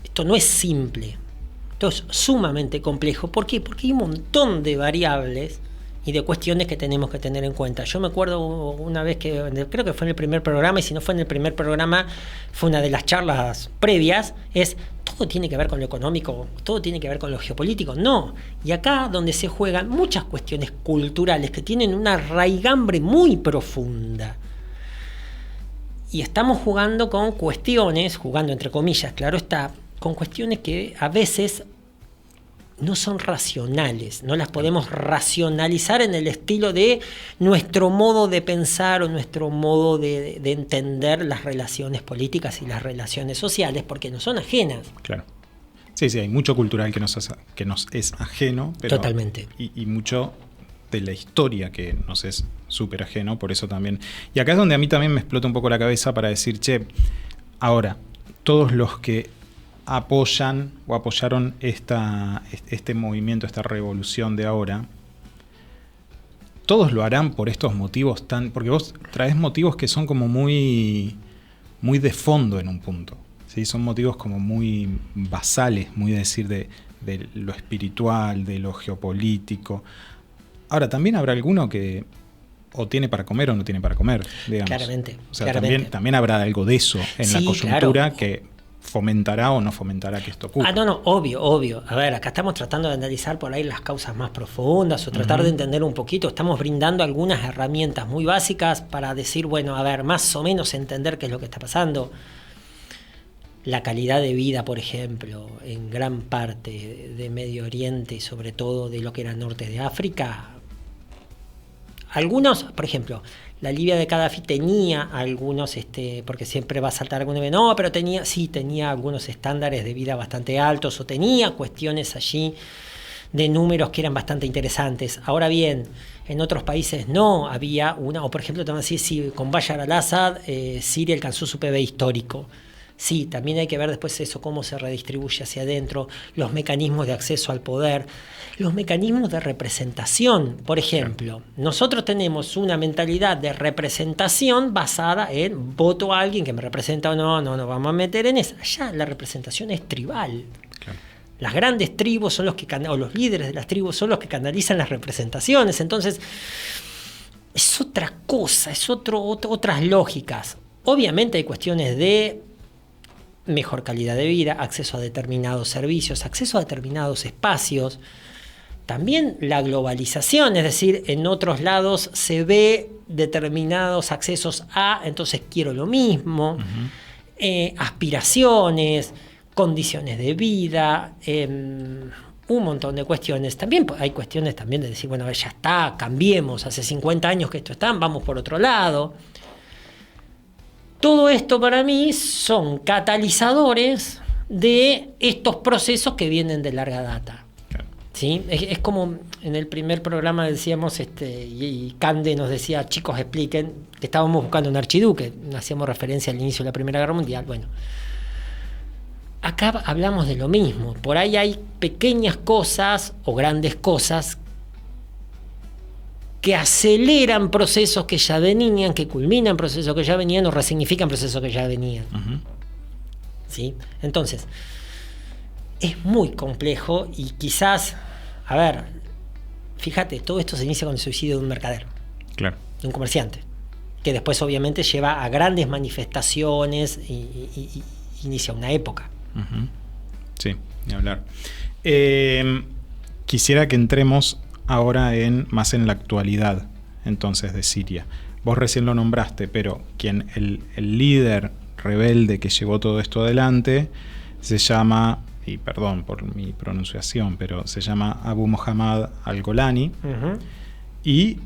Esto no es simple. Esto es sumamente complejo. ¿Por qué? Porque hay un montón de variables y de cuestiones que tenemos que tener en cuenta. Yo me acuerdo una vez que, creo que fue en el primer programa, y si no fue en el primer programa, fue una de las charlas previas, es todo tiene que ver con lo económico, todo tiene que ver con lo geopolítico. No. Y acá donde se juegan muchas cuestiones culturales que tienen una raigambre muy profunda. Y estamos jugando con cuestiones, jugando entre comillas, claro está, con cuestiones que a veces no son racionales, no las podemos racionalizar en el estilo de nuestro modo de pensar o nuestro modo de entender las relaciones políticas y las relaciones sociales, porque no son ajenas. Claro. Sí, hay mucho cultural que nos es ajeno, pero totalmente. Y mucho de la historia que nos es súper ajeno, por eso también. Y acá es donde a mí también me explota un poco la cabeza para decir, ahora, todos los que apoyan o apoyaron este movimiento, esta revolución de ahora, todos lo harán por estos motivos porque vos traes motivos que son como muy, muy de fondo en un punto, ¿sí? Son motivos como muy basales, muy decir de lo espiritual, de lo geopolítico. Ahora, también habrá alguno que o tiene para comer o no tiene para comer, digamos. Claramente. O sea, claramente. También habrá algo de eso en la coyuntura, claro, que fomentará o no fomentará que esto ocurra. No, obvio. A ver, acá estamos tratando de analizar por ahí las causas más profundas o tratar de entender un poquito. Estamos brindando algunas herramientas muy básicas para decir, bueno, a ver, más o menos entender qué es lo que está pasando. La calidad de vida, por ejemplo, en gran parte de Medio Oriente y sobre todo de lo que era norte de África. Algunos, por ejemplo, la Libia de Gaddafi tenía algunos, porque siempre va a saltar algún nivel, no, pero tenía algunos estándares de vida bastante altos o tenía cuestiones allí de números que eran bastante interesantes. Ahora bien, en otros países no había una, o por ejemplo, también sí, con Bashar al-Assad, Siria alcanzó su PBI histórico. Sí, también hay que ver después eso, cómo se redistribuye hacia adentro, los mecanismos de acceso al poder, los mecanismos de representación. Por ejemplo, nosotros tenemos una mentalidad de representación basada en voto a alguien que me representa o no nos vamos a meter en eso. Allá la representación es tribal. Claro. Las grandes tribus son los que o los líderes de las tribus son los que canalizan las representaciones. Entonces, es otra cosa, es otras lógicas. Obviamente hay cuestiones de mejor calidad de vida, acceso a determinados servicios, acceso a determinados espacios. También la globalización, es decir, en otros lados se ve determinados accesos a, entonces quiero lo mismo, aspiraciones, condiciones de vida, un montón de cuestiones. También hay cuestiones también de decir, bueno, ya está, cambiemos, hace 50 años que esto está, vamos por otro lado. Todo esto para mí son catalizadores de estos procesos que vienen de larga data. Claro. ¿Sí? Es como en el primer programa decíamos, y Cande nos decía, chicos, expliquen, que estábamos buscando un archiduque, hacíamos referencia al inicio de la Primera Guerra Mundial. Bueno, acá hablamos de lo mismo. Por ahí hay pequeñas cosas o grandes cosas que aceleran procesos que ya venían, que culminan procesos que ya venían o resignifican procesos que ya venían. Uh-huh. ¿Sí? Entonces, es muy complejo y quizás, a ver, fíjate, todo esto se inicia con el suicidio de un mercader, claro, de un comerciante, que después obviamente lleva a grandes manifestaciones y inicia una época. Uh-huh. Sí, ni hablar. Quisiera que entremos ahora más en la actualidad, entonces, de Siria. Vos recién lo nombraste, pero el líder rebelde que llevó todo esto adelante se llama, y perdón por mi pronunciación, pero se llama Abu Muhammad al-Golani, uh-huh. Y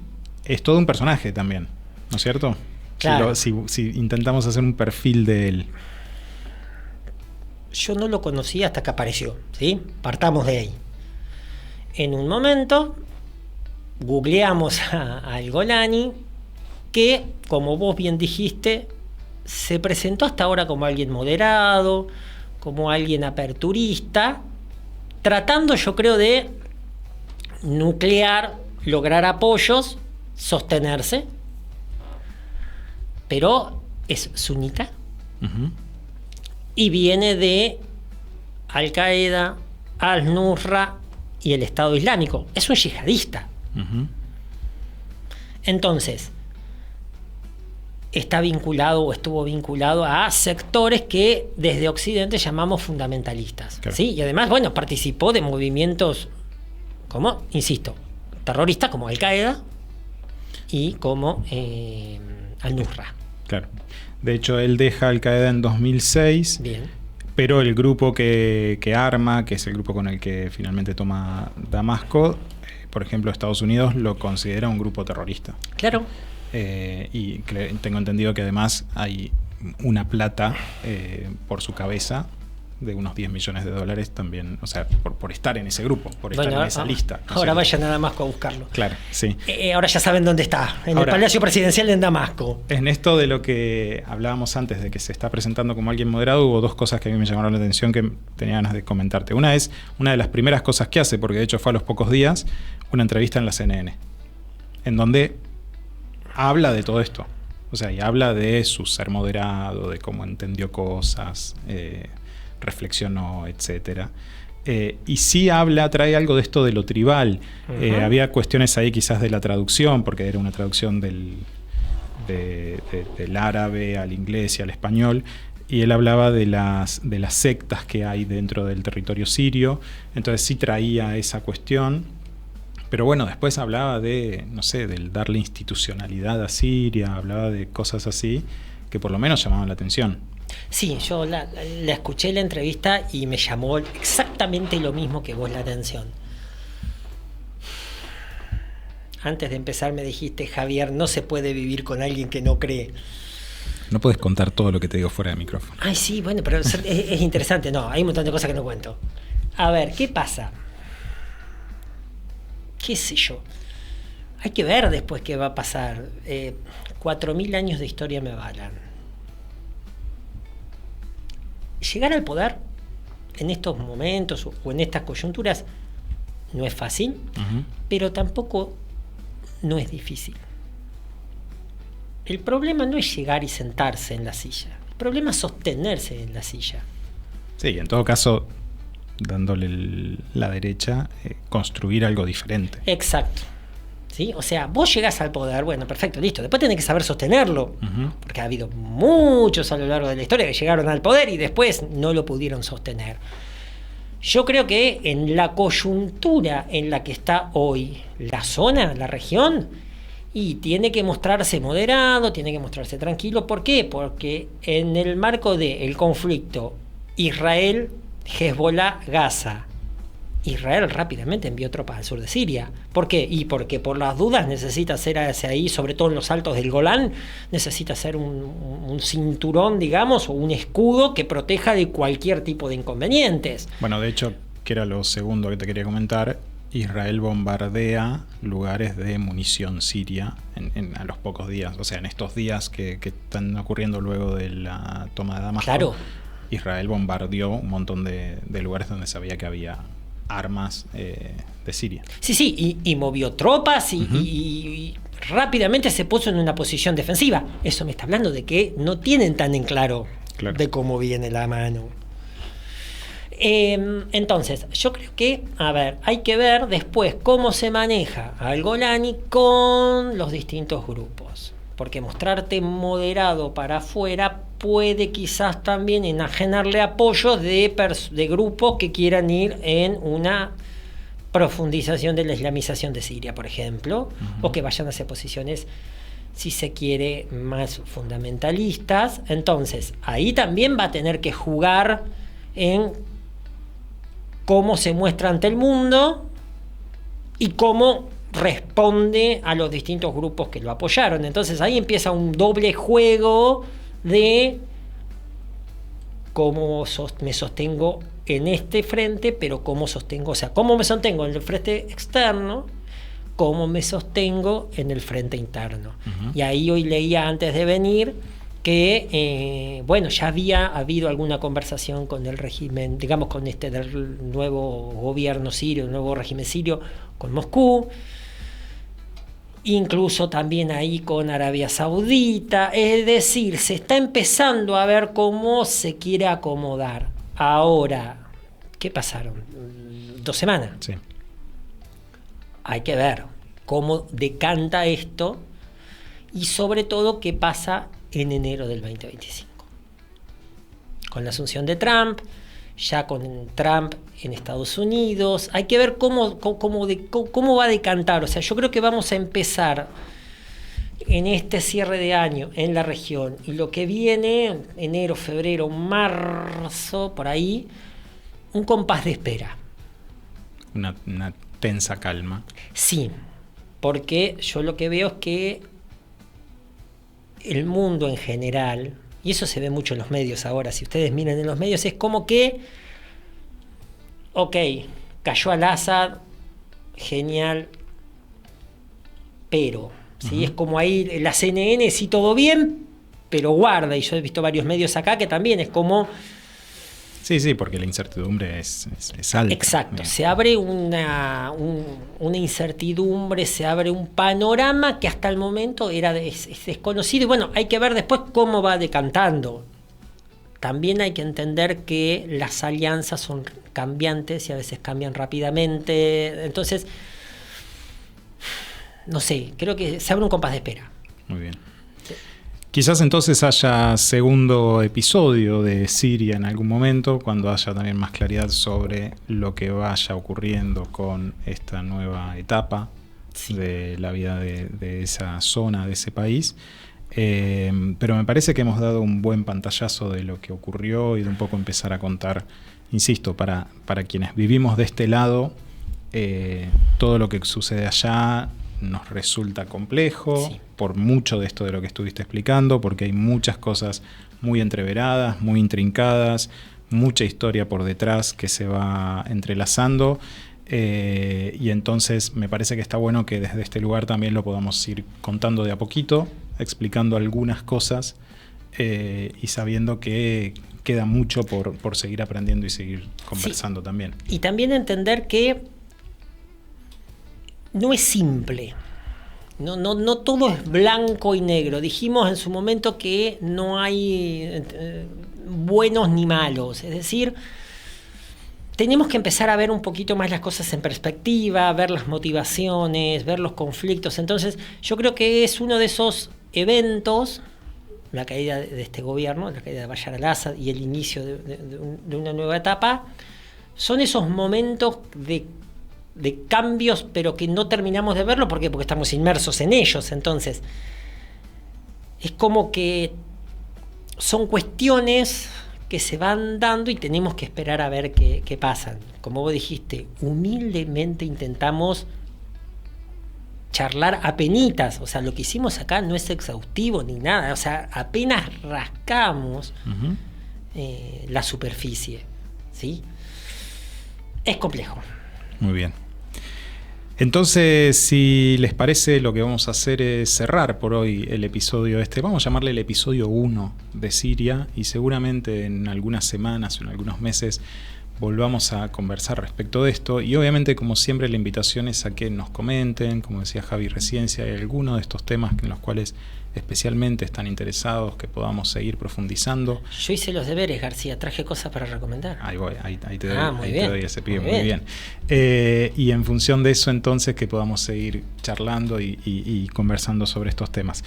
es todo un personaje también, ¿no es cierto? Claro. Si intentamos hacer un perfil de él. Yo no lo conocía hasta que apareció, ¿sí? Partamos de ahí. En un momento googleamos al Golani, que, como vos bien dijiste, se presentó hasta ahora como alguien moderado, como alguien aperturista, tratando, yo creo, de nuclear, lograr apoyos, sostenerse, pero es sunita, uh-huh. Y viene de Al-Qaeda, Al-Nusra y el Estado Islámico. Es un yihadista. Uh-huh. Entonces, está vinculado o estuvo vinculado a sectores que desde Occidente llamamos fundamentalistas. Claro. ¿Sí? Y además, bueno, participó de movimientos como, insisto, terroristas como Al-Qaeda y como Al-Nusra. Claro. De hecho, él deja Al-Qaeda en 2006. Bien. Pero el grupo que arma, que es el grupo con el que finalmente toma Damasco, por ejemplo, Estados Unidos lo considera un grupo terrorista. Claro. Y tengo entendido que además hay una plata por su cabeza de unos $10 millones también, o sea, por estar en ese grupo, por estar en esa lista. ¿No? Ahora vayan a Damasco a buscarlo. Claro, sí. Ahora ya saben dónde está, el Palacio Presidencial en Damasco. En esto de lo que hablábamos antes, de que se está presentando como alguien moderado, hubo dos cosas que a mí me llamaron la atención que tenía ganas de comentarte. Una es una de las primeras cosas que hace, porque de hecho fue a los pocos días, una entrevista en la CNN, en donde habla de todo esto. O sea, y habla de su ser moderado, de cómo entendió cosas, reflexionó, etcétera. Y sí trae algo de esto de lo tribal. Uh-huh. Había cuestiones ahí quizás de la traducción, porque era una traducción del árabe al inglés y al español, y él hablaba de las sectas que hay dentro del territorio sirio, entonces sí traía esa cuestión. Pero bueno, después hablaba de, no sé, del darle institucionalidad a Siria, hablaba de cosas así que por lo menos llamaban la atención. Sí, yo la escuché la entrevista y me llamó exactamente lo mismo que vos la atención. Antes de empezar me dijiste, Javier, no se puede vivir con alguien que no cree. No puedes contar todo lo que te digo fuera de micrófono. Ay, sí, bueno, pero es interesante. No, hay un montón de cosas que no cuento. A ver, ¿qué pasa? ¿Qué sé yo? Hay que ver después qué va a pasar. 4.000 años de historia me avalan. Llegar al poder en estos momentos o en estas coyunturas no es fácil, uh-huh. Pero tampoco no es difícil. El problema no es llegar y sentarse en la silla. El problema es sostenerse en la silla. Sí, en todo caso, dándole la derecha, construir algo diferente. Exacto. ¿Sí? O sea, vos llegás al poder, bueno, perfecto, listo. Después tenés que saber sostenerlo, uh-huh. Porque ha habido muchos a lo largo de la historia que llegaron al poder y después no lo pudieron sostener. Yo creo que en la coyuntura en la que está hoy la zona, la región, y tiene que mostrarse moderado, tiene que mostrarse tranquilo. ¿Por qué? Porque en el marco del conflicto Israel, Hezbollah, Gaza, Israel rápidamente envió tropas al sur de Siria. ¿Por qué? Y porque por las dudas necesita hacer hacia ahí, sobre todo en los altos del Golán, necesita hacer un cinturón, digamos, o un escudo que proteja de cualquier tipo de inconvenientes. Bueno, de hecho, que era lo segundo que te quería comentar, Israel bombardea lugares de munición siria a los pocos días, o sea, en estos días que están ocurriendo luego de la toma de Damasco. Claro. Israel bombardeó un montón de lugares donde sabía que había armas de Siria. Sí, y movió tropas y rápidamente se puso en una posición defensiva. Eso me está hablando de que no tienen tan en claro de cómo viene la mano. Entonces, yo creo que, hay que ver después cómo se maneja al Golani con los distintos grupos. Porque mostrarte moderado para afuera puede quizás también enajenarle apoyos de grupos que quieran ir en una profundización de la islamización de Siria, por ejemplo, o que vayan hacia posiciones, si se quiere, más fundamentalistas. Entonces, ahí también va a tener que jugar en cómo se muestra ante el mundo y cómo responde a los distintos grupos que lo apoyaron. Entonces ahí empieza un doble juego de cómo me sostengo en este frente, pero cómo me sostengo en el frente externo, cómo me sostengo en el frente interno. Y ahí hoy leía antes de venir que ya había habido alguna conversación con el régimen, digamos, con del nuevo gobierno sirio, el nuevo régimen sirio, con Moscú, incluso también ahí con Arabia Saudita. Es decir, se está empezando a ver cómo se quiere acomodar. Ahora, ¿qué pasaron? 2 semanas. Sí. Hay que ver cómo decanta esto y sobre todo qué pasa en enero del 2025. Con la asunción de Trump, ya con Trump en Estados Unidos, hay que ver cómo va a decantar. O sea, yo creo que vamos a empezar en este cierre de año en la región y lo que viene, enero, febrero, marzo, por ahí, un compás de espera. Una tensa calma. Sí, porque yo lo que veo es que el mundo en general, y eso se ve mucho en los medios ahora, si ustedes miran en los medios, es como que, cayó al-Assad, genial, pero, ¿sí? Es como ahí la CNN, sí, todo bien, pero guarda, y yo he visto varios medios acá que también es como... Sí, porque la incertidumbre es alta. Exacto, se abre una incertidumbre, se abre un panorama que hasta el momento es desconocido. Y bueno, hay que ver después cómo va decantando. También hay que entender que las alianzas son cambiantes y a veces cambian rápidamente. Entonces, no sé, creo que se abre un compás de espera. Muy bien. Quizás entonces haya segundo episodio de Siria en algún momento, cuando haya también más claridad sobre lo que vaya ocurriendo con esta nueva etapa de la vida de esa zona, de ese país. Pero me parece que hemos dado un buen pantallazo de lo que ocurrió y de un poco empezar a contar, insisto, para quienes vivimos de este lado, todo lo que sucede allá nos resulta complejo, por mucho de esto de lo que estuviste explicando, porque hay muchas cosas muy entreveradas, muy intrincadas, mucha historia por detrás que se va entrelazando, y entonces me parece que está bueno que desde este lugar también lo podamos ir contando de a poquito, explicando algunas cosas, y sabiendo que queda mucho por seguir aprendiendo y seguir conversando también. Y también entender que no es simple. No todo es blanco y negro. Dijimos en su momento que no hay buenos ni malos. Es decir, tenemos que empezar a ver un poquito más las cosas en perspectiva, ver las motivaciones, ver los conflictos. Entonces, yo creo que es uno de esos eventos, la caída de este gobierno, la caída de Bashar al-Assad y el inicio de una nueva etapa, son esos momentos de cambios, pero que no terminamos de verlo. ¿Por qué? Porque estamos inmersos en ellos. Entonces, es como que son cuestiones que se van dando y tenemos que esperar a ver qué pasan. Como vos dijiste, humildemente intentamos charlar apenitas. O sea, lo que hicimos acá no es exhaustivo ni nada. O sea, apenas rascamos la superficie, ¿sí? Es complejo. Muy bien. Entonces, si les parece, lo que vamos a hacer es cerrar por hoy el episodio este. Vamos a llamarle el episodio 1 de Siria y seguramente en algunas semanas o en algunos meses volvamos a conversar respecto de esto. Y obviamente, como siempre, la invitación es a que nos comenten, como decía Javi recién, si hay alguno de estos temas en los cuales especialmente están interesados, que podamos seguir profundizando. Yo hice los deberes, García, traje cosas para recomendar. Ahí voy, ahí te doy, Muy bien, te doy ese pie, muy muy bien. Y en función de eso, entonces, que podamos seguir charlando y conversando sobre estos temas.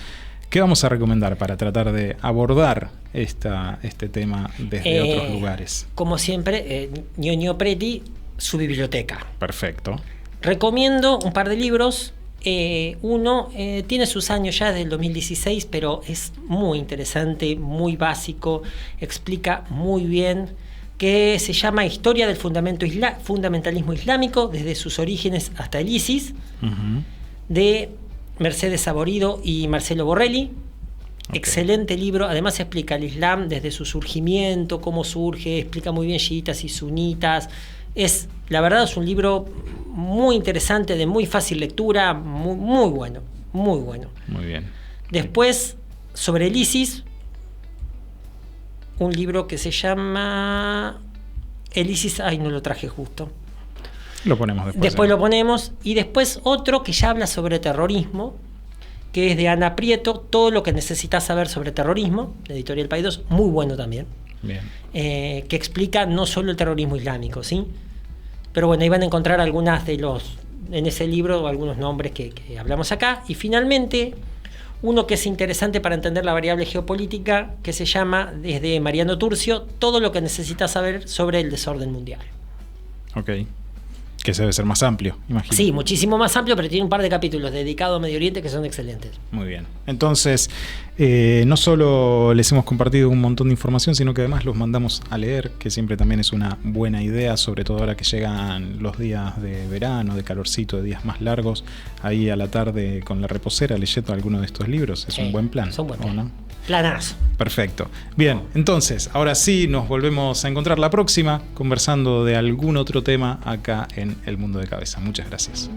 ¿Qué vamos a recomendar para tratar de abordar este tema desde otros lugares? Como siempre, Ñoño Preti, su biblioteca. Perfecto. Recomiendo un par de libros. Uno tiene sus años ya, del 2016, pero es muy interesante, muy básico, explica muy bien, que se llama Historia del Fundamentalismo Islámico desde sus orígenes hasta el ISIS, de Mercedes Saborido y Marcelo Borrelli. Okay. Excelente libro, además explica el Islam desde su surgimiento, cómo surge, explica muy bien chiitas y sunitas. La verdad es un libro muy interesante, de muy fácil lectura, muy bueno, muy bueno. Muy bien. Después, sobre el ISIS, un libro que se llama El ISIS, no lo traje justo. Lo ponemos después. Después lo ponemos. Y después otro que ya habla sobre terrorismo, que es de Ana Prieto, Todo lo que necesitas saber sobre terrorismo, de Editorial Paidós, muy bueno también. Bien. Que explica no solo el terrorismo islámico, ¿sí? Pero bueno, ahí van a encontrar en ese libro, algunos nombres que hablamos acá. Y finalmente, uno que es interesante para entender la variable geopolítica, que se llama, desde Mariano Turcio, Todo lo que necesitas saber sobre el desorden mundial. Ok. Que se debe ser más amplio, imagino. Sí, muchísimo más amplio, pero tiene un par de capítulos dedicados a Medio Oriente que son excelentes. Muy bien. Entonces, no solo les hemos compartido un montón de información, sino que además los mandamos a leer, que siempre también es una buena idea, sobre todo ahora que llegan los días de verano, de calorcito, de días más largos, ahí a la tarde con la reposera leyendo alguno de estos libros. Es un buen plan. Es un buen plan. ¿No? Planazo. Perfecto. Bien, entonces, ahora sí nos volvemos a encontrar la próxima conversando de algún otro tema acá en El Mundo de Cabeza. Muchas gracias.